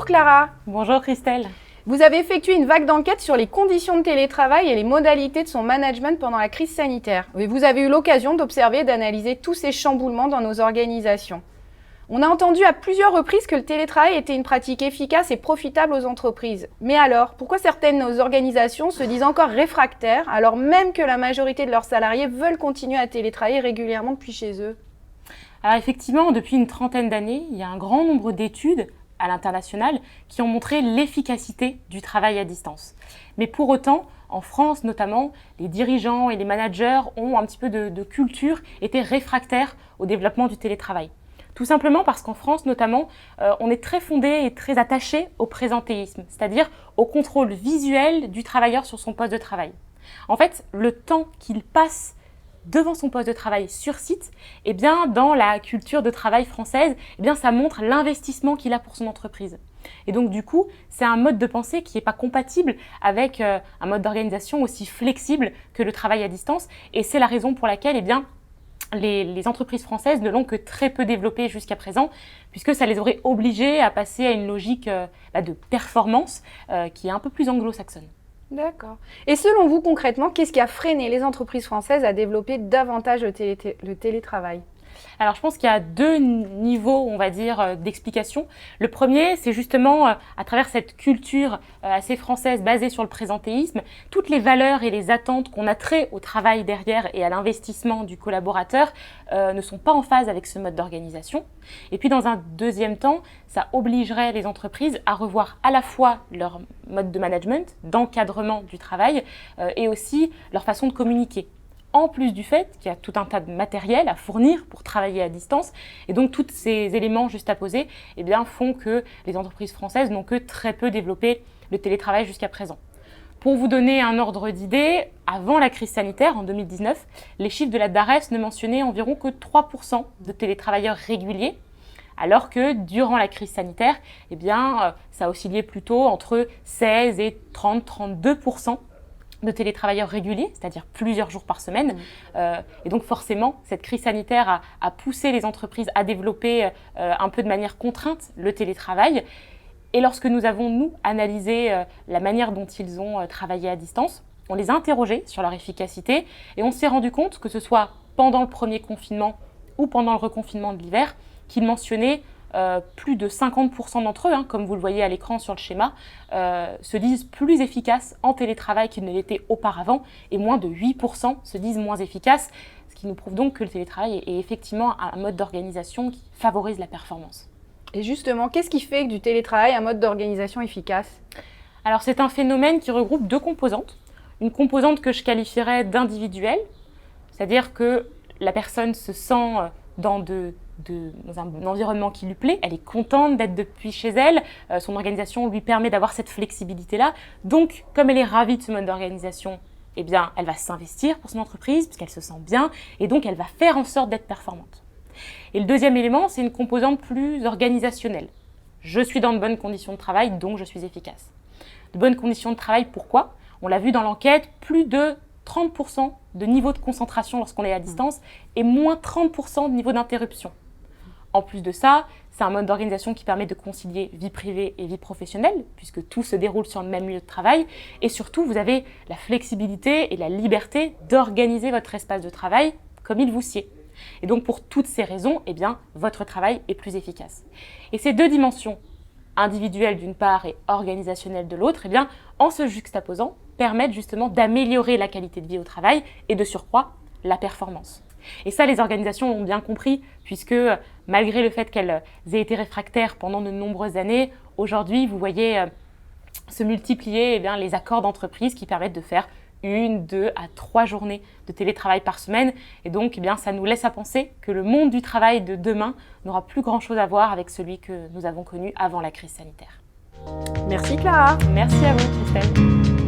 Bonjour Clara. Bonjour Christelle. Vous avez effectué une vague d'enquête sur les conditions de télétravail et les modalités de son management pendant la crise sanitaire. Et vous avez eu l'occasion d'observer et d'analyser tous ces chamboulements dans nos organisations. On a entendu à plusieurs reprises que le télétravail était une pratique efficace et profitable aux entreprises. Mais alors, pourquoi certaines organisations se disent encore réfractaires alors même que la majorité de leurs salariés veulent continuer à télétravailler régulièrement depuis chez eux? Alors effectivement, depuis une trentaine d'années, il y a un grand nombre d'études à l'international qui ont montré l'efficacité du travail à distance. Mais pour autant, en France notamment, les dirigeants et les managers ont un petit peu de culture, étaient réfractaires au développement du télétravail. Tout simplement parce qu'en France notamment, on est très fondé et très attaché au présentéisme, c'est-à-dire au contrôle visuel du travailleur sur son poste de travail. En fait, le temps qu'il passe devant son poste de travail sur site, eh bien, dans la culture de travail française, eh bien, ça montre l'investissement qu'il a pour son entreprise. Et donc, du coup, c'est un mode de pensée qui n'est pas compatible avec un mode d'organisation aussi flexible que le travail à distance. Et c'est la raison pour laquelle, eh bien, les entreprises françaises ne l'ont que très peu développé jusqu'à présent, puisque ça les aurait obligées à passer à une logique de performance qui est un peu plus anglo-saxonne. D'accord. Et selon vous, concrètement, qu'est-ce qui a freiné les entreprises françaises à développer davantage le télétravail? Alors, je pense qu'il y a deux niveaux, on va dire, d'explication. Le premier, c'est justement, à travers cette culture assez française basée sur le présentéisme, toutes les valeurs et les attentes qu'on a trait au travail derrière et à l'investissement du collaborateur ne sont pas en phase avec ce mode d'organisation. Et puis, dans un deuxième temps, ça obligerait les entreprises à revoir à la fois leur mode de management, d'encadrement du travail et aussi leur façon de communiquer. En plus du fait qu'il y a tout un tas de matériel à fournir pour travailler à distance. Et donc, tous ces éléments juste à poser eh bien, font que les entreprises françaises n'ont que très peu développé le télétravail jusqu'à présent. Pour vous donner un ordre d'idée, avant la crise sanitaire, en 2019, les chiffres de la DARES ne mentionnaient environ que 3% de télétravailleurs réguliers, alors que durant la crise sanitaire, eh bien, ça oscillait plutôt entre 16 et 30-32% de télétravailleurs réguliers, c'est-à-dire plusieurs jours par semaine. Et donc forcément, cette crise sanitaire a poussé les entreprises à développer un peu de manière contrainte le télétravail. Et lorsque nous avons, nous, analysé la manière dont ils ont travaillé à distance, on les a interrogés sur leur efficacité et on s'est rendu compte que ce soit pendant le premier confinement ou pendant le reconfinement de l'hiver, qu'ils mentionnaient plus de 50% d'entre eux, comme vous le voyez à l'écran sur le schéma, se disent plus efficaces en télétravail qu'ils ne l'étaient auparavant et moins de 8% se disent moins efficaces, ce qui nous prouve donc que le télétravail est effectivement un mode d'organisation qui favorise la performance. Et justement, qu'est-ce qui fait du télétravail un mode d'organisation efficace? Alors c'est un phénomène qui regroupe deux composantes. Une composante que je qualifierais d'individuelle, c'est-à-dire que la personne se sent dans un environnement qui lui plaît, elle est contente d'être depuis chez elle, son organisation lui permet d'avoir cette flexibilité-là. Donc, comme elle est ravie de ce mode d'organisation, eh bien, elle va s'investir pour son entreprise puisqu'elle se sent bien et donc elle va faire en sorte d'être performante. Et le deuxième élément, c'est une composante plus organisationnelle. Je suis dans de bonnes conditions de travail, donc je suis efficace. De bonnes conditions de travail, pourquoi? On l'a vu dans l'enquête, plus de 30% de niveau de concentration lorsqu'on est à distance et moins 30% de niveau d'interruption. En plus de ça, c'est un mode d'organisation qui permet de concilier vie privée et vie professionnelle, puisque tout se déroule sur le même lieu de travail. Et surtout, vous avez la flexibilité et la liberté d'organiser votre espace de travail comme il vous sied. Et donc, pour toutes ces raisons, eh bien, votre travail est plus efficace. Et ces deux dimensions, individuelles d'une part et organisationnelles de l'autre, eh bien, en se juxtaposant, permettent justement d'améliorer la qualité de vie au travail et de surcroît, la performance. Et ça, les organisations l'ont bien compris, puisque malgré le fait qu'elles aient été réfractaires pendant de nombreuses années, aujourd'hui, vous voyez se multiplier les accords d'entreprise qui permettent de faire 1, 2 à 3 journées de télétravail par semaine. Et donc, ça nous laisse à penser que le monde du travail de demain n'aura plus grand-chose à voir avec celui que nous avons connu avant la crise sanitaire. Merci Clara. Merci à vous, Christelle.